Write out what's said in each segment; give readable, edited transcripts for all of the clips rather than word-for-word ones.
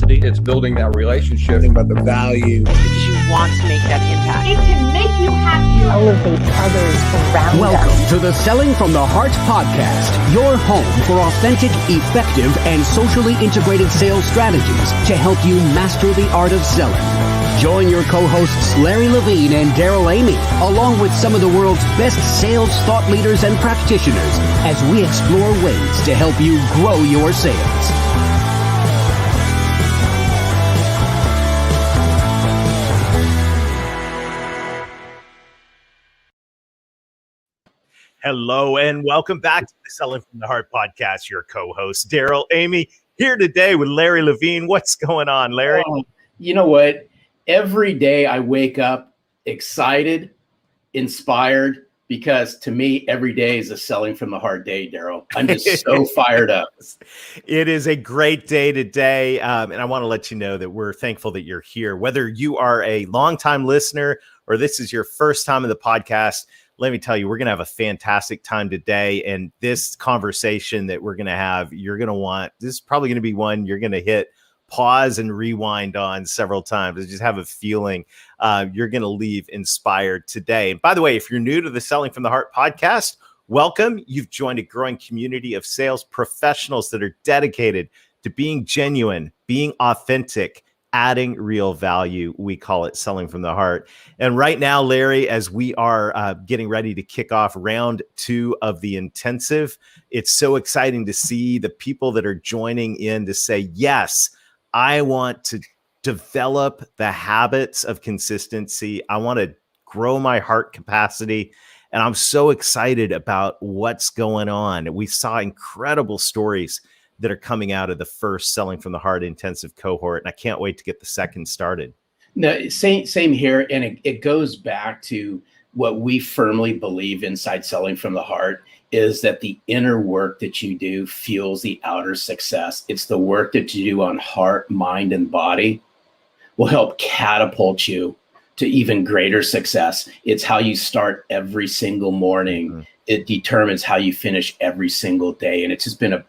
capacity. It's building that relationship. Think about the value. Because you want to make that impact. It can make you happy. Elevate others around Welcome us. to the Selling from the Heart podcast, your home for authentic, effective, and socially integrated sales strategies to help you master the art of selling. Join your co-hosts Larry Levine and Daryl Amy, along with some of the world's best sales thought leaders and practitioners, as we explore ways to help you grow your sales. Hello and welcome back to the Selling from the Heart podcast. Your co-host Daryl Amy here today with Larry Levine. What's going on, Larry? You know what? Every day I wake up excited, inspired, because to me, every day is a Selling from the Heart day, Daryl. I'm just so fired up. It is a great day today. And I want to let you know that we're thankful that you're here. Whether you are a longtime listener or this is your first time in the podcast, let me tell you, we're going to have a fantastic time today. And this conversation that we're going to have, you're going to want, this is probably going to be one you're going to hit pause and rewind on several times. I just have a feeling you're going to leave inspired today. And by the way, if you're new to the Selling from the Heart podcast, welcome. You've joined a growing community of sales professionals that are dedicated to being genuine, being authentic, adding real value. We call it Selling from the Heart. And right now, Larry, as we are getting ready to kick off round 2 of the intensive, it's so exciting to see the people that are joining in to say, yes, I want to develop the habits of consistency. I want to grow my heart capacity. And I'm so excited about what's going on. We saw incredible stories that are coming out of the first Selling from the Heart intensive cohort. And I can't wait to get the second started. No, same here. And it goes back to what we firmly believe inside Selling from the Heart is that the inner work that you do fuels the outer success. It's the work that you do on heart, mind, and body will help catapult you to even greater success. It's how you start every single morning. Mm-hmm. It determines how you finish every single day. And it's just been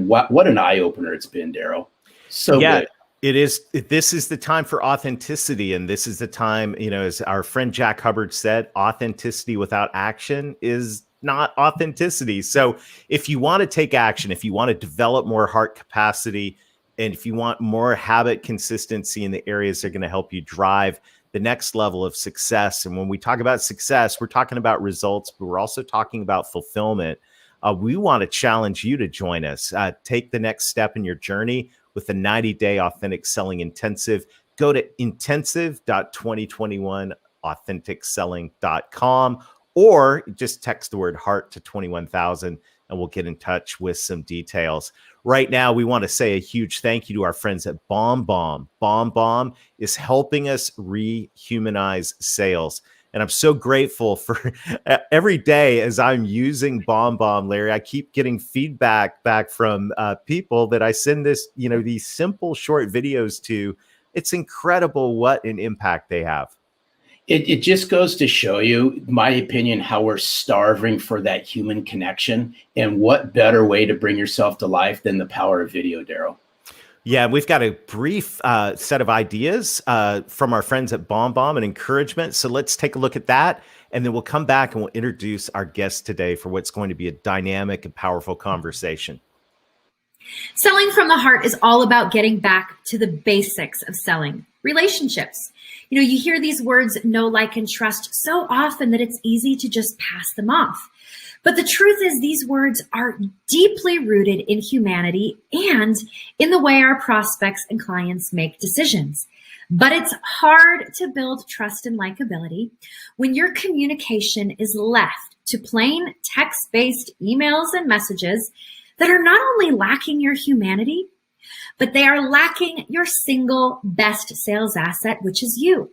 what an eye opener it's been, Daryl. So good. It is. This is the time for authenticity. And this is the time, as our friend Jack Hubbard said, authenticity without action is not authenticity. So if you want to take action, if you want to develop more heart capacity, and if you want more habit consistency in the areas that are going to help you drive the next level of success. And when we talk about success, we're talking about results, but we're also talking about fulfillment. We want to challenge you to join us. Take the next step in your journey with the 90-day authentic selling intensive. Go to intensive.2021authenticselling.com or just text the word heart to 21,000 and we'll get in touch with some details. Right now, we want to say a huge thank you to our friends at BombBomb. BombBomb is helping us rehumanize sales. And I'm so grateful for every day as I'm using BombBomb, Larry, I keep getting feedback back from people that I send these simple short videos to. It's incredible what an impact they have. It just goes to show you, my opinion, how we're starving for that human connection. And what better way to bring yourself to life than the power of video, Daryl? Yeah, we've got a brief set of ideas from our friends at BombBomb and encouragement. So let's take a look at that. And then we'll come back and we'll introduce our guest today for what's going to be a dynamic and powerful conversation. Selling from the Heart is all about getting back to the basics of selling, relationships. You hear these words, know, like, and trust so often that it's easy to just pass them off. But the truth is these words are deeply rooted in humanity and in the way our prospects and clients make decisions. But it's hard to build trust and likability when your communication is left to plain text-based emails and messages that are not only lacking your humanity, but they are lacking your single best sales asset, which is you.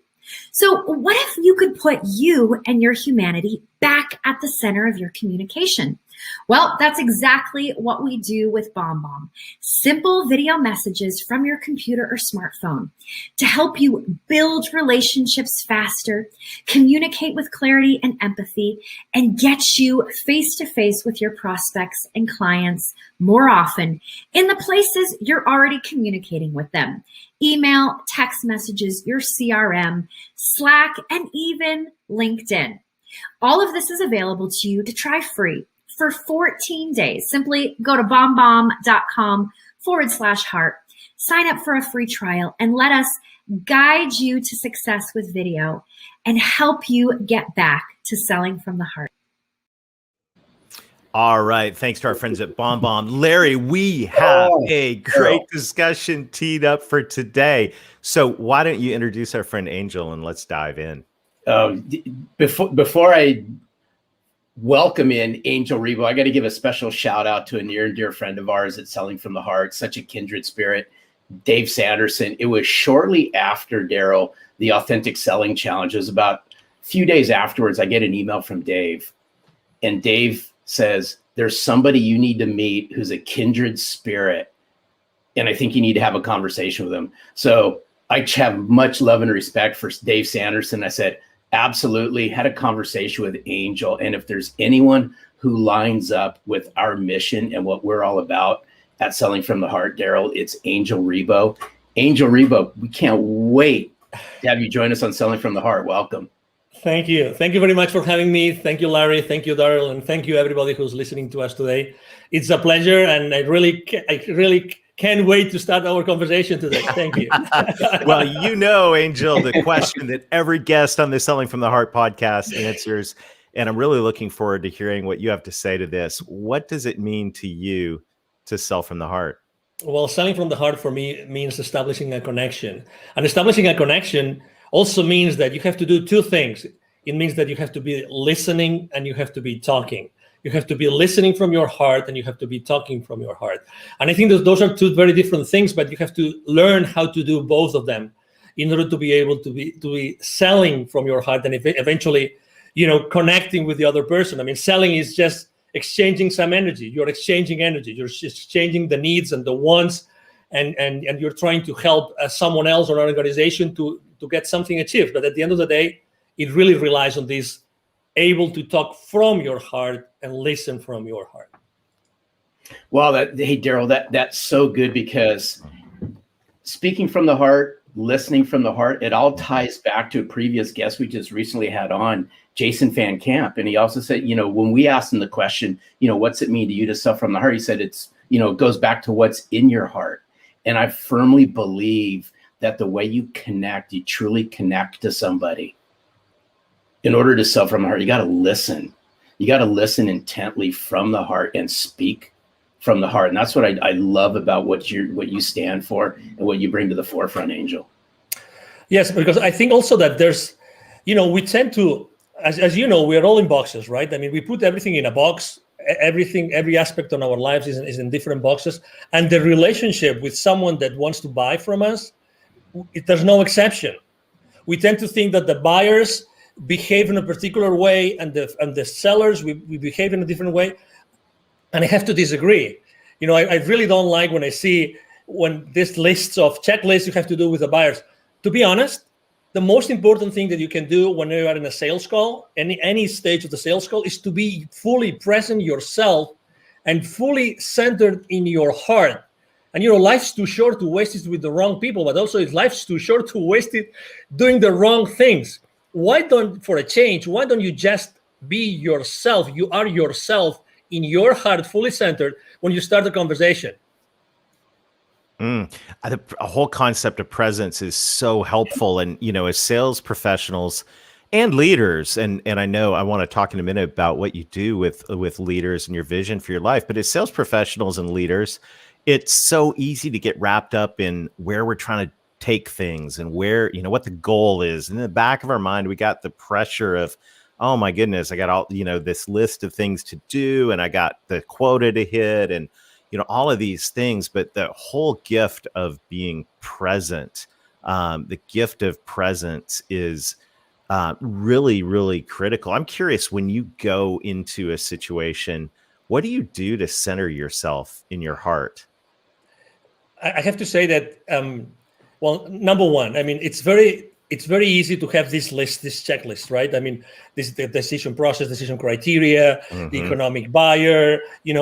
So what if you could put you and your humanity back at the center of your communication. Well, that's exactly what we do with BombBomb. Simple video messages from your computer or smartphone to help you build relationships faster, communicate with clarity and empathy, and get you face to face with your prospects and clients more often in the places you're already communicating with them. Email, text messages, your CRM, Slack, and even LinkedIn. All of this is available to you to try free for 14 days. Simply go to bombbomb.com/heart, sign up for a free trial, and let us guide you to success with video and help you get back to selling from the heart. All right. Thanks to our friends at BombBomb. Larry, we have a great discussion teed up for today. So why don't you introduce our friend Angel and let's dive in. Before I welcome in Angel Ribo, I got to give a special shout out to a near and dear friend of ours at Selling from the Heart, such a kindred spirit, Dave Sanderson. It was shortly after, Daryl, the Authentic Selling Challenge. It was about a few days afterwards, I get an email from Dave, and Dave says, there's somebody you need to meet who's a kindred spirit, and I think you need to have a conversation with him. So I have much love and respect for Dave Sanderson. I said, absolutely, had a conversation with Angel. And if there's anyone who lines up with our mission and what we're all about at Selling from the Heart, Daryl, it's Angel Ribo. Angel Ribo, we can't wait to have you join us on Selling from the Heart. Welcome. Thank you. Thank you very much for having me. Thank you, Larry. Thank you, Daryl. And thank you, everybody who's listening to us today. It's a pleasure. And I really can't wait to start our conversation today. Thank you. Well, you know, Angel, the question that every guest on the Selling from the Heart podcast answers, and I'm really looking forward to hearing what you have to say to this. What does it mean to you to sell from the heart? Well, selling from the heart for me means establishing a connection. And establishing a connection also means that you have to do two things. It means that you have to be listening and you have to be talking. You have to be listening from your heart and you have to be talking from your heart. And I think that those are two very different things, but you have to learn how to do both of them in order to be able to be selling from your heart and eventually, connecting with the other person. I mean, selling is just exchanging some energy. You're exchanging energy. You're just exchanging the needs and the wants, and you're trying to help someone else or an organization to get something achieved. But at the end of the day, it really relies on this able to talk from your heart and listen from your heart. Well, hey, Daryl, that's so good, because speaking from the heart, listening from the heart, it all ties back to a previous guest we just recently had on, Jason Van Camp. And he also said, when we asked him the question, what's it mean to you to sell from the heart? He said, it goes back to what's in your heart. And I firmly believe that the way you connect, you truly connect to somebody. In order to sell from the heart, you got to listen. You got to listen intently from the heart and speak from the heart. And that's what I love about what you stand for and what you bring to the forefront, Angel. Yes, because I think also that there's, we tend to, as you know, we're all in boxes, right? I mean, we put everything in a box. Every aspect of our lives is in different boxes. And the relationship with someone that wants to buy from us, there's no exception. We tend to think that the buyers behave in a particular way and the sellers, we behave in a different way. And I have to disagree. I really don't like when I see this lists of checklists you have to do with the buyers. To be honest, the most important thing that you can do when you are in a sales call, any stage of the sales call, is to be fully present yourself and fully centered in your heart. And life's too short to waste it with the wrong people, but also life's too short to waste it doing the wrong things. For a change, why don't you just be yourself? You are yourself in your heart, fully centered when you start the conversation. A whole concept of presence is so helpful. And, as sales professionals and leaders, and I know I want to talk in a minute about what you do with leaders and your vision for your life, but as sales professionals and leaders, it's so easy to get wrapped up in where we're trying to take things and where, what the goal is. And in the back of our mind, we got the pressure of, oh my goodness, I got all, this list of things to do, and I got the quota to hit, and, all of these things. But the whole gift of being present, the gift of presence is really, really critical. I'm curious, when you go into a situation, what do you do to center yourself in your heart? I have to say that, well, number one, I mean, it's very easy to have this checklist, right? I mean, the decision process, decision criteria, the economic buyer,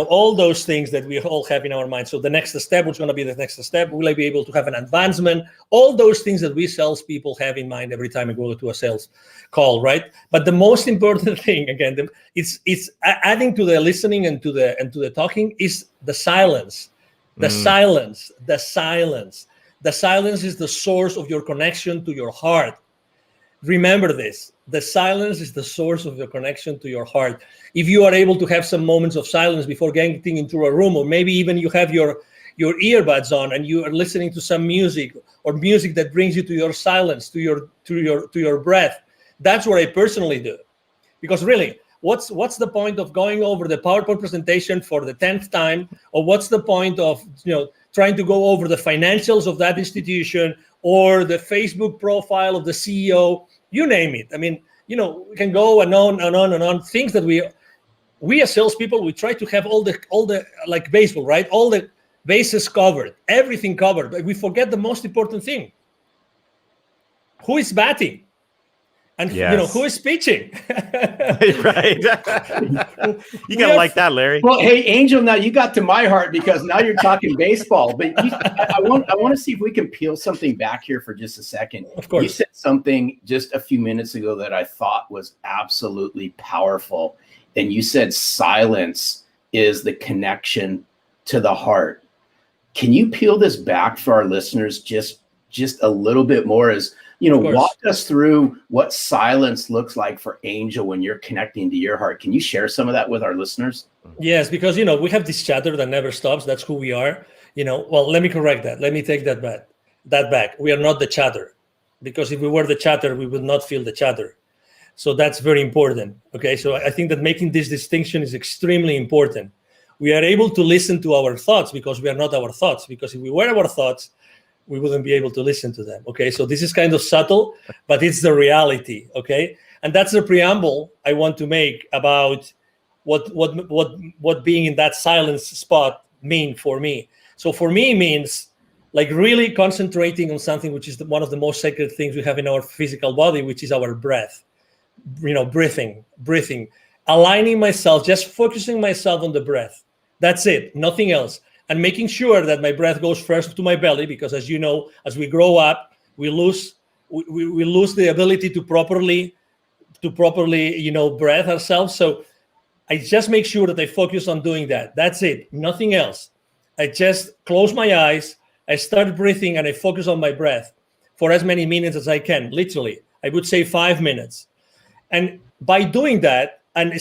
all those things that we all have in our mind. So the next step, what's going to be the next step? Will I be able to have an advancement? All those things that we salespeople have in mind every time we go to a sales call, right? But the most important thing, again, it's adding to the listening and to the talking is the silence. The silence. The silence is the source of your connection to your heart. Remember this. The silence is the source of your connection to your heart. If you are able to have some moments of silence before getting into a room, or maybe even you have your earbuds on and you are listening to some music, or music that brings you to your silence, to your breath, that's what I personally do. Because really, what's the point of going over the PowerPoint presentation for the 10th time, or what's the point of trying to go over the financials of that institution or the Facebook profile of the CEO, you name it. I mean, we can go and on and on and on. Things that we as salespeople, we try to have all the like baseball, right? All the bases covered, everything covered, but we forget the most important thing. Who is batting? And who is pitching? Right. You gotta like that, Larry. Well, hey, Angel, now you got to my heart because now you're talking baseball. But I want to see if we can peel something back here for just a second. Of course. You said something just a few minutes ago that I thought was absolutely powerful. And you said silence is the connection to the heart. Can you peel this back for our listeners just a little bit more? As walk us through what silence looks like for Angel when you're connecting to your heart. Can you share some of that with our listeners? Yes, because, we have this chatter that never stops. That's who we are. Well, let me correct that. Let me take that back. We are not the chatter, because if we were the chatter, we would not feel the chatter. So that's very important. Okay. So I think that making this distinction is extremely important. We are able to listen to our thoughts because we are not our thoughts, because if we were our thoughts, we wouldn't be able to listen to them. Okay, so this is kind of subtle, but it's the reality. Okay, and that's the preamble I want to make about what being in that silence spot mean for me. So for me, it means like really concentrating on something which is one of the most sacred things we have in our physical body, which is our breath. Breathing, aligning myself, just focusing myself on the breath. That's it, nothing else. And making sure that my breath goes first to my belly, because as you know, as we grow up, we lose the ability to properly breathe ourselves. So I just make sure that I focus on doing that. That's it, nothing else. I just close my eyes, I start breathing, and I focus on my breath for as many minutes as I can. Literally, I would say 5 minutes. And by doing that, and I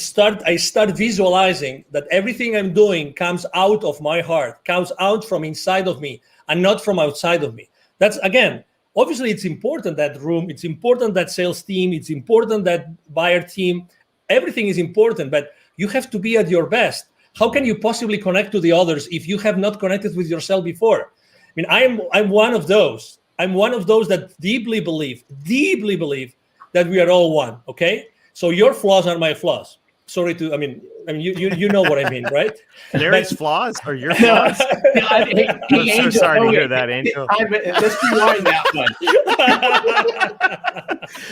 start visualizing that everything I'm doing comes out of my heart, comes out from inside of me and not from outside of me. That's, again, obviously it's important, that room, it's important, that sales team, it's important, that buyer team, everything is important, but you have to be at your best. How can you possibly connect to the others if you have not connected with yourself before? I mean, I'm one of those. I'm one of those that deeply believe that we are all one, okay? So your flaws are my flaws. Sorry to, I mean, you know what I mean, right? Larry's flaws or your flaws? I'm so sorry to hear that, Angel. Let's rewind that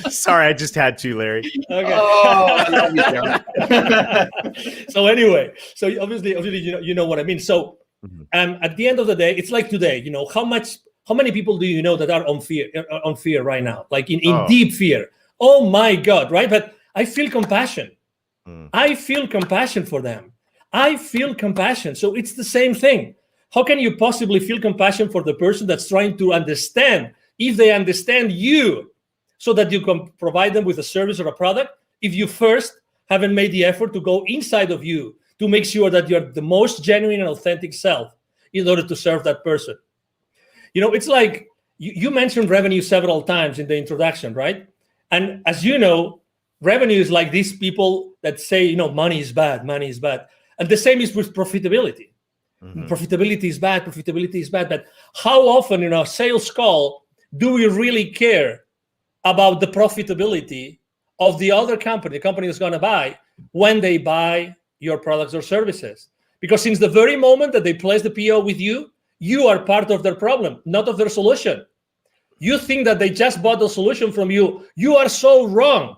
one. Sorry, I just had to, Larry. Okay. Oh, I love you, Jeremy. So anyway, so obviously, you know what I mean. So, at the end of the day, it's like today. How many people do you know that are on fear right now, like in deep fear? Oh my God, right? But I feel compassion. I feel compassion for them. I feel compassion. So it's the same thing. How can you possibly feel compassion for the person that's trying to understand, if they understand you, so that you can provide them with a service or a product, if you first haven't made the effort to go inside of you to make sure that you're the most genuine and authentic self in order to serve that person? It's like you mentioned revenue several times in the introduction, right? And as you know, revenue is like these people that say, money is bad. And the same is with profitability. Profitability is bad. But how often in our sales call do we really care about the profitability of the other company, the company that's going to buy, when they buy your products or services. Because since the very moment that they place the PO with you, you are part of their problem, not of their solution. You think that they just bought the solution from you. You are so wrong.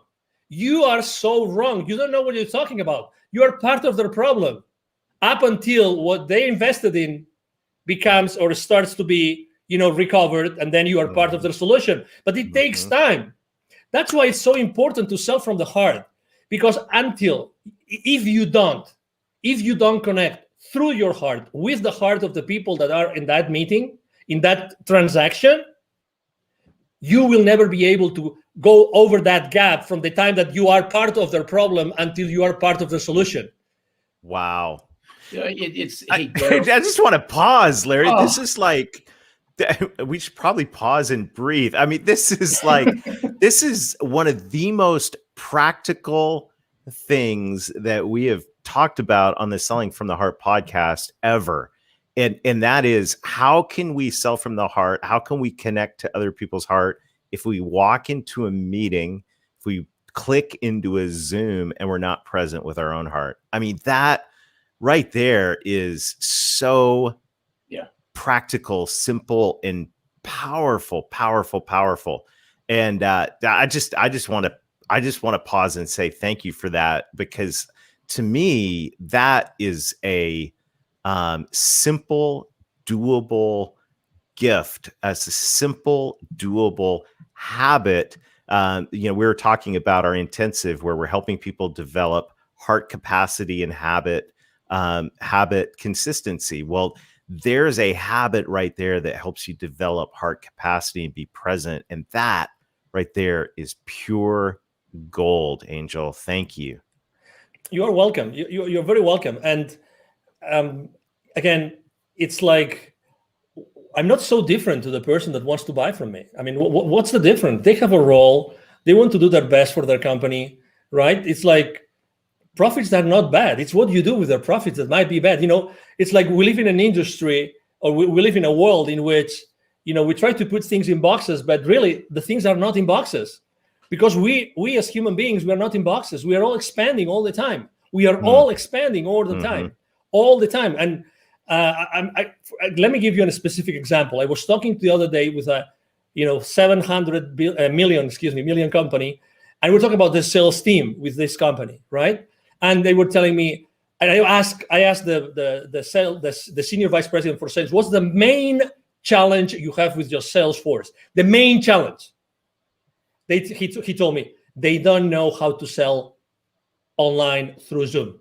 You are so wrong. You don't know what you're talking about. You are part of their problem up until what they invested in becomes or starts to be, recovered, and then you are part of their solution. But it takes time. That's why it's so important to sell from the heart, because if you don't connect through your heart with the heart of the people that are in that meeting, in that transaction, you will never be able to go over that gap from the time that you are part of their problem until you are part of the solution. Wow. I just want to pause, Larry. This is like, we should probably pause and breathe. I mean, this is like, this is one of the most practical things that we have talked about on the Selling from the Heart podcast ever. And that is, how can we sell from the heart? How can we connect to other people's heart if we walk into a meeting, if we click into a Zoom and we're not present with our own heart? I mean, that right there is so practical, simple, and powerful. And I just want to pause and say thank you for that, because to me, that is a simple, doable gift, as a simple, doable habit. We were talking about our intensive, where we're helping people develop heart capacity and habit consistency. Well, there's a habit right there that helps you develop heart capacity and be present. And that right there is pure gold, Angel. Thank you. You are welcome. You're very welcome. And again, it's like, I'm not so different to the person that wants to buy from me. I mean, what's the difference? They have a role. They want to do their best for their company, right? It's like, profits are not bad. It's what you do with their profits that might be bad. It's like we live in an industry, or we live in a world in which, we try to put things in boxes, but really the things are not in boxes, because we as human beings, we are not in boxes. We are all expanding all the time. We are all expanding all the time. And let me give you a specific example. I was talking the other day with a 700 million company, and we're talking about the sales team with this company, right? And they were telling me, and I asked the senior vice president for sales, what's the main challenge you have with your sales force? The main challenge. He told me they don't know how to sell online through Zoom.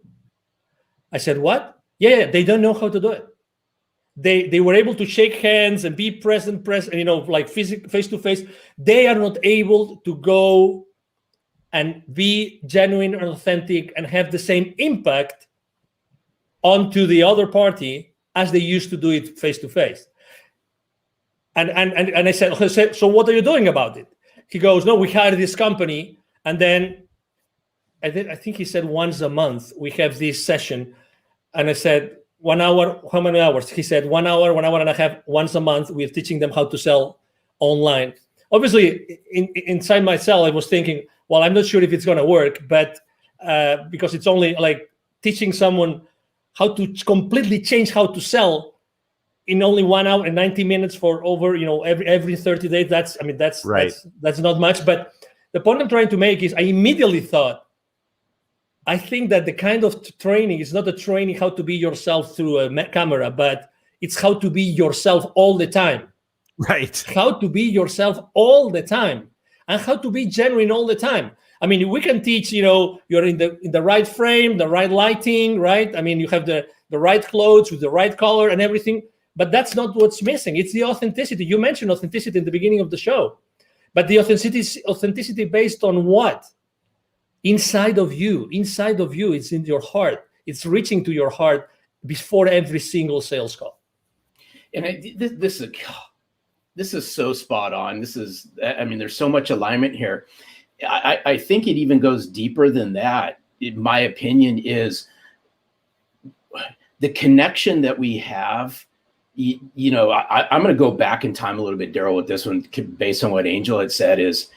I said, what? Yeah, they don't know how to do it. They were able to shake hands and be present, like face to face. They are not able to go and be genuine and authentic and have the same impact onto the other party as they used to do it face to face. And I said, so what are you doing about it? He goes, no, we hired this company, and then I think he said once a month we have this session. And I said, 1 hour, how many hours? He said 1 hour, 1 hour and a half, once a month. We're teaching them how to sell online. Obviously, inside myself, I was thinking, well, I'm not sure if it's going to work, but because it's only like teaching someone how to completely change how to sell in only 1 hour and 90 minutes for over, every 30 days. That's right. That's not much. But the point I'm trying to make is I immediately thought, I think that the kind of training is not a training how to be yourself through a camera, but it's how to be yourself all the time. Right. How to be yourself all the time, and how to be genuine all the time. I mean, we can teach, you're in the right frame, the right lighting, right? I mean, you have the right clothes with the right color and everything, but that's not what's missing. It's the authenticity. You mentioned authenticity in the beginning of the show, but the authenticity based on what? Inside of you, it's in your heart. It's reaching to your heart before every single sales call. And this is so spot on. There's so much alignment here. I think it even goes deeper than that. In my opinion, is the connection that we have. I'm going to go back in time a little bit, Daryl, with this one, based on what Angel had said. Is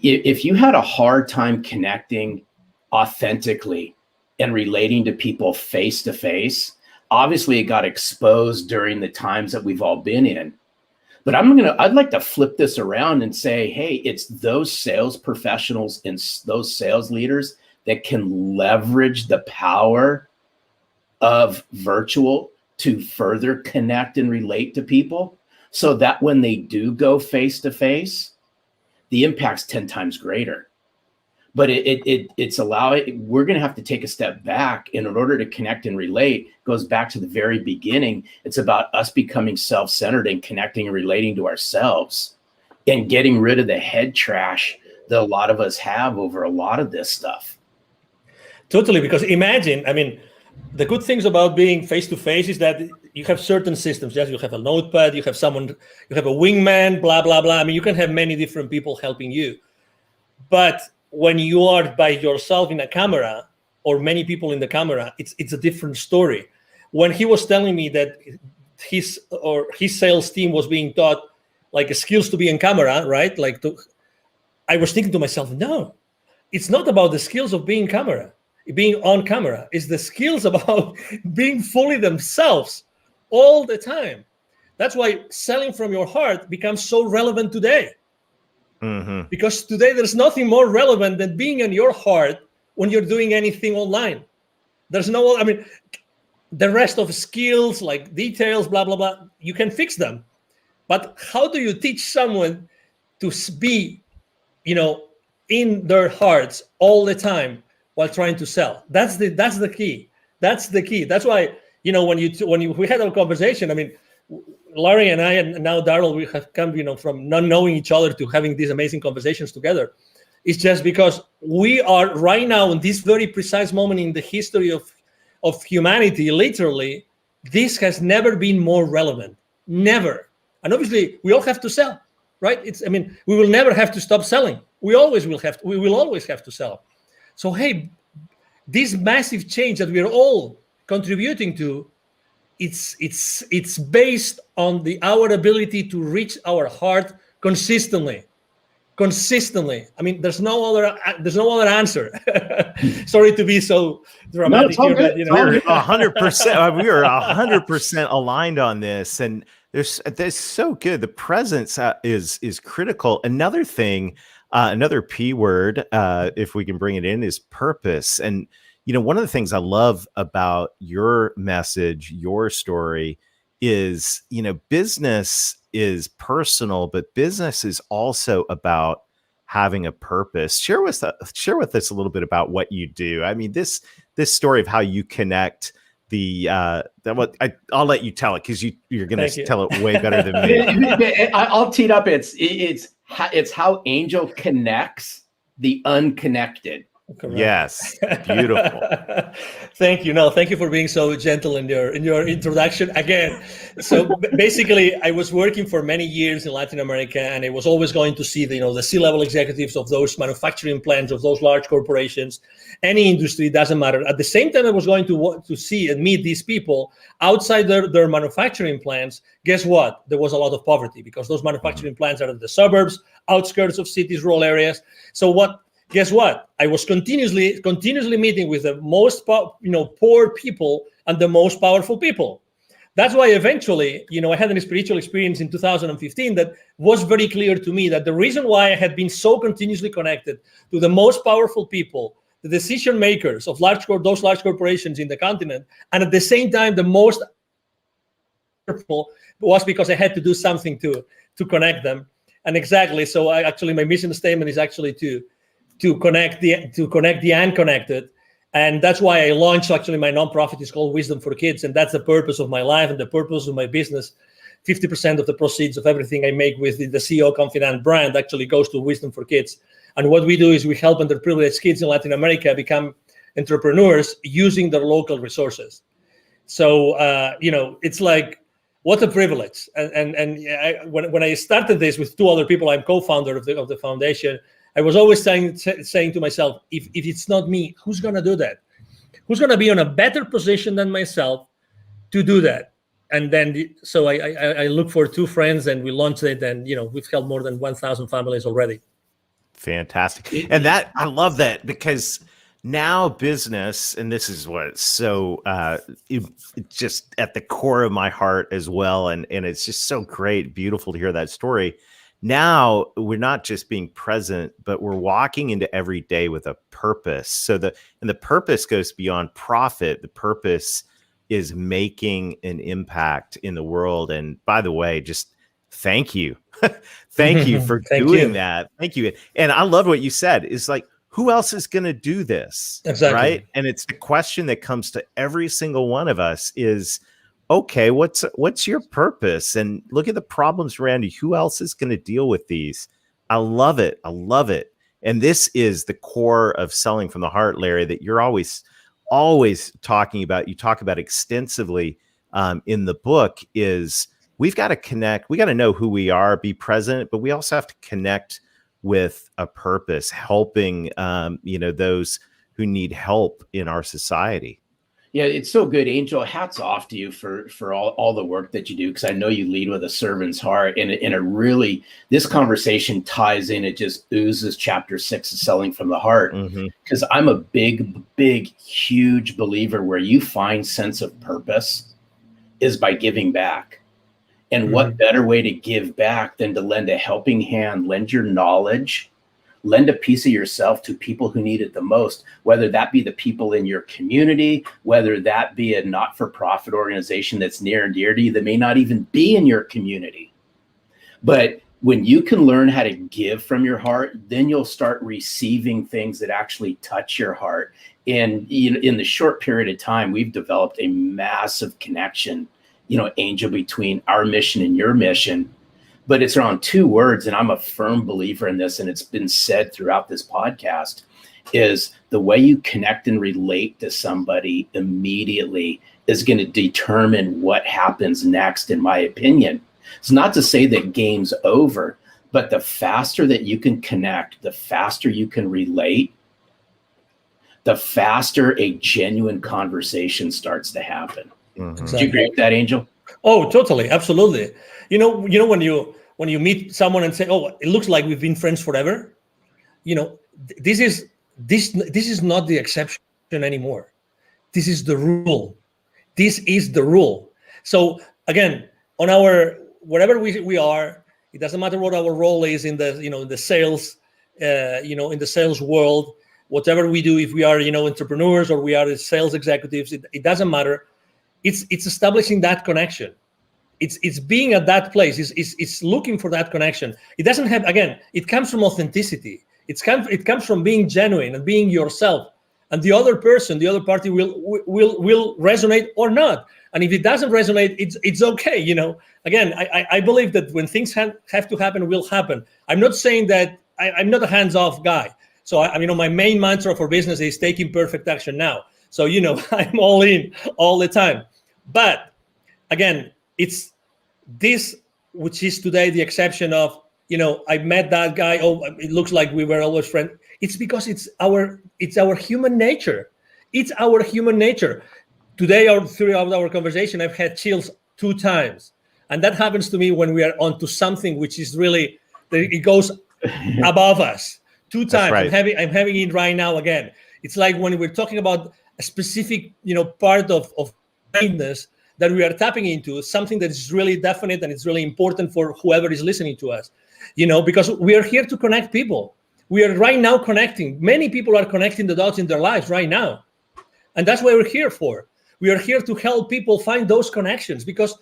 if you had a hard time connecting authentically and relating to people face to face, obviously it got exposed during the times that we've all been in. But I'd like to flip this around and say, hey, it's those sales professionals and those sales leaders that can leverage the power of virtual to further connect and relate to people, so that when they do go face to face, the impact's 10 times greater. But we're going to have to take a step back. And in order to connect and relate, goes back to the very beginning. It's about us becoming self-centered and connecting and relating to ourselves and getting rid of the head trash that a lot of us have over a lot of this stuff. Totally, because imagine, I mean, the good things about being face-to-face is that you have certain systems. Yes, you have a notepad, you have someone, you have a wingman, blah, blah, blah. I mean, you can have many different people helping you. But when you are by yourself in a camera or many people in the camera, it's a different story. When he was telling me that his sales team was being taught like skills to be in camera, right? I was thinking to myself, no, it's not about the skills of being on camera. It's the skills about being fully themselves all the time. That's why selling from your heart becomes so relevant today. Mm-hmm. Because today there's nothing more relevant than being in your heart when you're doing anything online. There's the rest of skills like details, blah, blah, blah, you can fix them. But how do you teach someone to be, in their hearts all the time while trying to sell? That's the key. That's the key. That's why, when we had our conversation, I mean, Larry and I, and now Daryl, we have come, from not knowing each other to having these amazing conversations together. It's just because we are right now in this very precise moment in the history of humanity, literally, this has never been more relevant. Never. And obviously, we all have to sell, right? We will never have to stop selling. We will always have to sell. So, hey, this massive change that we are all contributing to, it's based on our ability to reach our heart consistently. I mean, there's no other answer. Sorry to be so dramatic here, but we're 100%. We are 100% aligned on this, and there's so good. The presence is critical. Another thing, another P word, if we can bring it in, is purpose. And one of the things I love about your message, your story, is, business is personal, but business is also about having a purpose. Share with us a little bit about what you do. I mean, this story of how you connect I'll let you tell it, because you're going to tell it way better than me. I'll tee it up. It's how Angel connects the unconnected. Correct. Yes, beautiful. Thank you. No, thank you for being so gentle in your introduction again. So basically, I was working for many years in Latin America, and I was always going to see the C-level executives of those manufacturing plants, of those large corporations, any industry, doesn't matter. At the same time, I was going to see and meet these people outside their manufacturing plants. Guess what? There was a lot of poverty, because those manufacturing plants are in the suburbs, outskirts of cities, rural areas. So guess what? I was continuously meeting with the most poor people and the most powerful people. That's why eventually, I had a spiritual experience in 2015 that was very clear to me that the reason why I had been so continuously connected to the most powerful people, the decision makers of those large corporations in the continent, and at the same time the most powerful, was because I had to do something to connect them. And exactly, so my mission statement is actually to connect the unconnected. And that's why I launched my nonprofit. Is called Wisdom for Kids. And that's the purpose of my life and the purpose of my business. 50% of the proceeds of everything I make with the CEO Confidant brand actually goes to Wisdom for Kids. And what we do is we help underprivileged kids in Latin America become entrepreneurs using their local resources. So, it's like, what a privilege. When I started this with two other people, I'm co-founder of the foundation. I was always saying to myself, if it's not me, who's going to do that? Who's going to be in a better position than myself to do that? And then, so I look for two friends, and we launched it, and we've helped more than 1,000 families already. Fantastic. And that, I love that, because now business, and this is what's so it's just at the core of my heart as well. And it's just so great, beautiful to hear that story. Now we're not just being present, but we're walking into every day with a purpose. So the purpose goes beyond profit. The purpose is making an impact in the world. And by the way, just thank you. Thank you for doing that. Thank you. And I love what you said, is like, who else is going to do this? Exactly. Right. And it's the question that comes to every single one of us is, okay, what's your purpose? And look at the problems around you. Who else is going to deal with these? I love it. I love it. And this is the core of Selling from the Heart, Larry, that you're always talking about. You talk about extensively in the book. Is we've got to connect. We got to know who we are, be present, but we also have to connect with a purpose, helping those who need help in our society. Yeah, it's so good, Angel. Hats off to you for all the work that you do, because I know you lead with a servant's heart, and it really, this conversation ties in. It just oozes chapter 6 of Selling from the Heart, because I'm a big, huge believer where you find sense of purpose is by giving back. And what better way to give back than to lend a helping hand, lend your knowledge, lend a piece of yourself to people who need it the most, whether that be the people in your community, whether that be a not-for-profit organization that's near and dear to you that may not even be in your community. But when you can learn how to give from your heart, then you'll start receiving things that actually touch your heart. And in the short period of time, we've developed a massive connection, Angel, between our mission and your mission. But it's around two words, and I'm a firm believer in this, and it's been said throughout this podcast, is the way you connect and relate to somebody immediately is going to determine what happens next, in my opinion. It's not to say that game's over, but the faster that you can connect, the faster you can relate, the faster a genuine conversation starts to happen. Exactly. Do you agree with that, Angel? Oh, totally. Absolutely. When you meet someone and say, oh, it looks like we've been friends forever, this is not the exception anymore. This is the rule. This is the rule. So again, on wherever we are, it doesn't matter what our role is in the sales, in the sales world, whatever we do, if we are, entrepreneurs or we are sales executives, it doesn't matter. It's establishing that connection. It's being at that place. It's looking for that connection. It doesn't have, again, it comes from authenticity. It comes from being genuine and being yourself. And the other person, the other party will resonate or not. And if it doesn't resonate, it's okay. Again, I believe that when things have to happen, will happen. I'm not saying that I'm not a hands-off guy. So my main mantra for business is taking perfect action now. So, I'm all in all the time. But again, it's this, which is today the exception of, I met that guy. Oh, it looks like we were always friends. It's because it's our human nature. It's our human nature. Today, or throughout our conversation, I've had chills 2 times. And that happens to me when we are onto something which is really, it goes above us. 2 times. Right. I'm having it right now again. It's like when we're talking about a specific, part of kindness that we are tapping into, something that is really definite and it's really important for whoever is listening to us, because we are here to connect people. We are right now connecting. Many people are connecting the dots in their lives right now. And that's what we're here for. We are here to help people find those connections, because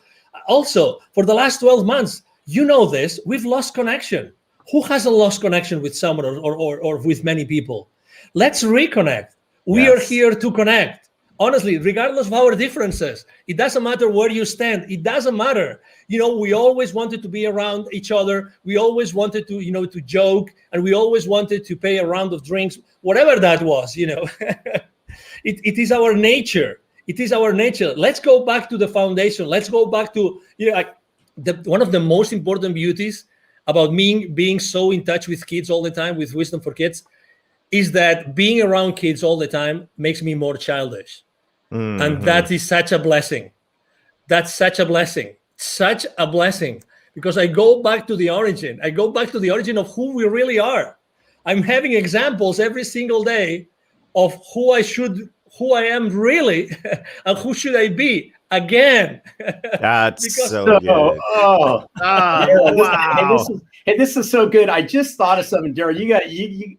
also for the last 12 months, this, we've lost connection. Who hasn't lost connection with someone or with many people? Let's reconnect. We are here to connect. Honestly, regardless of our differences, it doesn't matter where you stand. It doesn't matter. We always wanted to be around each other. We always wanted to, to joke, and we always wanted to pay a round of drinks, whatever that was, It is our nature. It is our nature. Let's go back to the foundation. Let's go back to, one of the most important beauties about me being so in touch with kids all the time, with Wisdom for Kids, is that being around kids all the time makes me more childish. Mm-hmm. And that is such a blessing. That's such a blessing. Such a blessing. Because I go back to the origin. I go back to the origin of who we really are. I'm having examples every single day of who I am really, and who should I be again. That's Because- so good. Oh, Daryl, Wow. this is so good. I just thought of something, Daryl.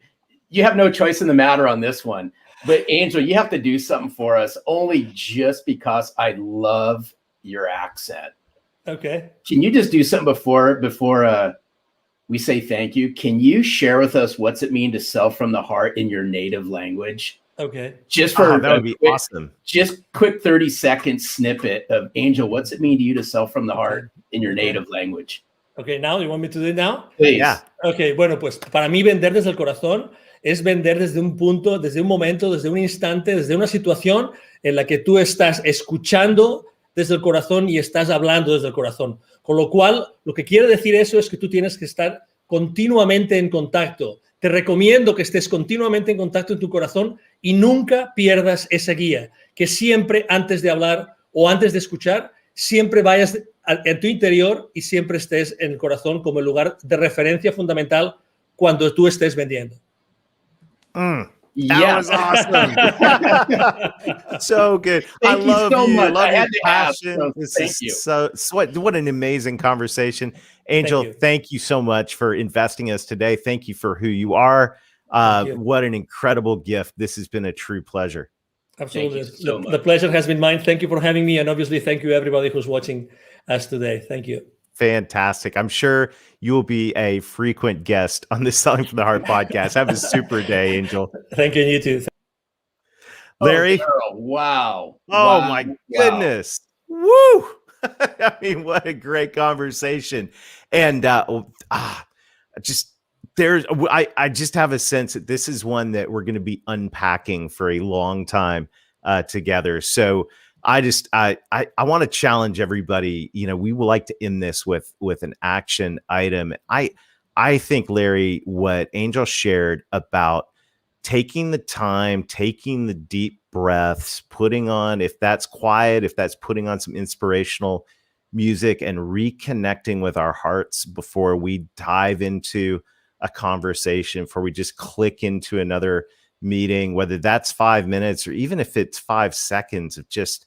You have no choice in the matter on this one. But Angel, you have to do something for us, only just because I love your accent. Okay. Can you just do something before we say thank you? Can you share with us what's it mean to sell from the heart in your native language? Okay. Just for That would be awesome. Just quick 30-second snippet of Angel. What's it mean to you to sell from the heart in your native language? Okay, now you want me to do it now? Please. Yeah. Ok, bueno, pues para mí vender desde el corazón es vender desde un punto, desde un momento, desde un instante, desde una situación en la que tú estás escuchando desde el corazón y estás hablando desde el corazón. Con lo cual, lo que quiere decir eso es que tú tienes que estar continuamente en contacto. Te recomiendo que estés continuamente en contacto en tu corazón y nunca pierdas esa guía. Que siempre antes de hablar o antes de escuchar, siempre vayas en tu interior y siempre estés en el corazón como el lugar de referencia fundamental cuando tú estés vendiendo. That Yes. was awesome. So good. Thank I you love so you. much. Love I your had to ask, passion. so This thank is you. so what an amazing conversation. Angel, you. thank you so much for investing us today. Thank you for who you are. Thank you. What an incredible gift. This has been a true pleasure. Absolutely. Thank you so much. The pleasure has been mine. Thank you for having me. And obviously, thank you everybody who's watching us today. Thank you. Fantastic. I'm sure you will be a frequent guest on the Selling from the Heart podcast. Have a super day, Angel. Thank you, and you too. Larry. Oh, Daryl, wow. Oh Wow. my Wow. goodness. Woo. I mean, what a great conversation. And just there's I just have a sense that this is one that we're going to be unpacking for a long time together. So I want to challenge everybody. You know, we would like to end this with an action item. I think, Larry, what Angel shared about taking the time, taking the deep breaths, putting on, if that's quiet, if that's putting on some inspirational music and reconnecting with our hearts before we dive into a conversation, before we just click into another meeting, whether that's 5 minutes or even if it's 5 seconds of just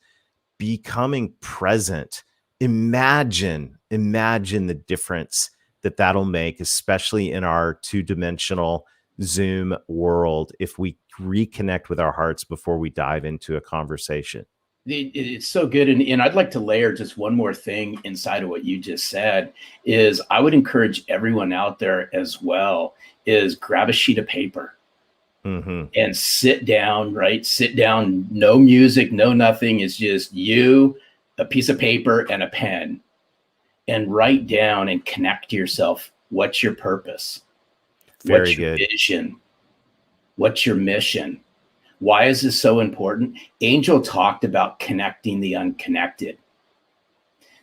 becoming present. Imagine the difference that'll make, especially in our two-dimensional Zoom world, if we reconnect with our hearts before we dive into a conversation. It's so good. And I'd like to layer just one more thing inside of what you just said is I would encourage everyone out there as well is grab a sheet of paper and sit down, right? Sit down, no music, no nothing. It's just you, a piece of paper and a pen, and write down and connect to yourself. What's your purpose? What's your vision? What's your mission? Why is this so important? Angel talked about connecting the unconnected.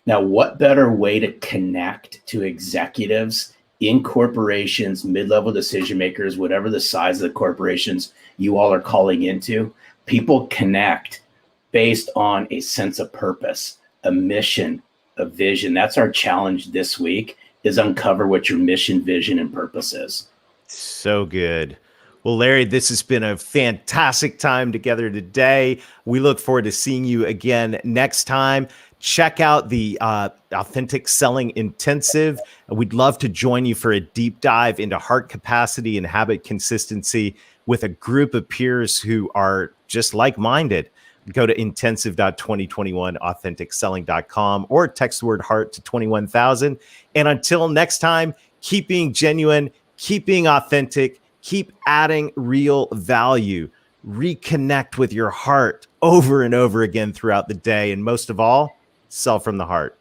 Now, what better way to connect to executives in corporations, mid-level decision makers, whatever the size of the corporations you all are calling into? People connect based on a sense of purpose, a mission, a vision. That's our challenge this week, is uncover what your mission, vision, and purpose is. So good. Well, Larry, this has been a fantastic time together today. We look forward to seeing you again next time. Check out the Authentic Selling Intensive. We'd love to join you for a deep dive into heart capacity and habit consistency with a group of peers who are just like-minded. Go to intensive.2021authenticselling.com or text the word heart to 21,000. And until next time, keep being genuine, keep being authentic, keep adding real value. Reconnect with your heart over and over again throughout the day. And most of all, sell from the heart.